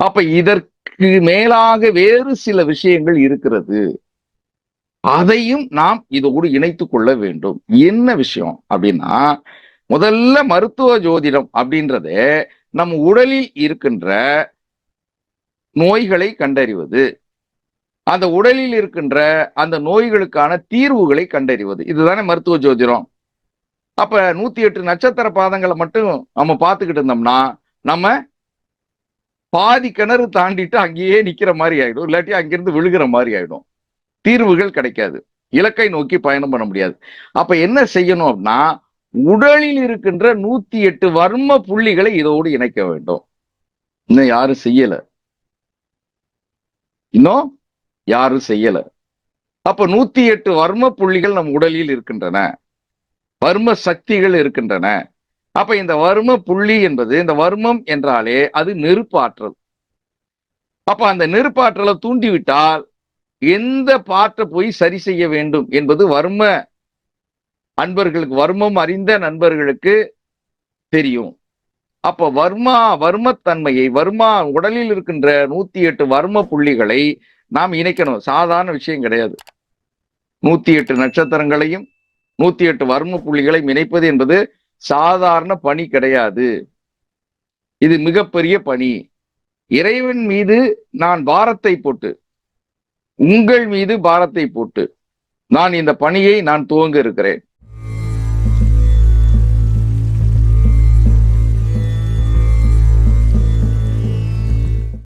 அப்ப இதற்கு மேலாக வேறு சில விஷயங்கள் இருக்கிறது. அதையும் நாம் இதோடு இணைத்துக் கொள்ள வேண்டும். என்ன விஷயம் அப்படின்னா, முதல்ல மருத்துவ ஜோதிடம் அப்படின்றது நம் உடலில் இருக்கின்ற நோய்களை கண்டறிவது, அந்த உடலில் இருக்கின்ற அந்த நோய்களுக்கான தீர்வுகளை கண்டறிவது, இதுதானே மருத்துவ ஜோதிடம். அப்ப 108 நட்சத்திர பாதங்களை மட்டும் நம்ம பார்த்துக்கிட்டு இருந்தோம்னா நம்ம பாதி கிணறு தாண்டிட்டு அங்கேயே நிக்கிற மாதிரி ஆயிடும், இல்லாட்டி அங்கிருந்து விழுகிற மாதிரி ஆயிடும். தீர்வுகள் கிடைக்காது, இலக்கை நோக்கி பயணம் பண்ண முடியாது. அப்ப என்ன செய்யணும் அப்படின்னா, உடலில் இருக்கின்ற 108 வர்ம புள்ளிகளை இதோடு இணைக்க வேண்டும். இன்னும் யாரும் செய்யல, இன்னும் யாரும் செய்யல. அப்ப 108 வர்ம புள்ளிகள் நம் உடலில் இருக்கின்றன, வர்ம சக்திகள் இருக்கின்றன. அப்ப இந்த வர்ம புள்ளி என்பது, இந்த வர்மம் என்றாலே அது நெருப்பாற்றல். அப்ப அந்த நெருப்பாற்றலை தூண்டிவிட்டால் எந்த பாற்றை போய் சரி செய்ய வேண்டும் என்பது வர்ம அன்பர்களுக்கு, வர்மம் அறிந்த நண்பர்களுக்கு தெரியும். அப்ப வர்மத்தன்மையை, உடலில் இருக்கின்ற 108 வர்ம புள்ளிகளை நாம் இணைக்கணும். சாதாரண விஷயம் கிடையாது. 108 நட்சத்திரங்களையும் 108 வர்ம புள்ளிகளையும் இணைப்பது என்பது சாதாரண பணி கிடையாது. இது மிகப்பெரிய பணி. இறைவன் மீது நான் பாரத்தை போட்டு, உங்கள் மீது பாரத்தை போட்டு நான் இந்த பணியை நான் துவங்க இருக்கிறேன்.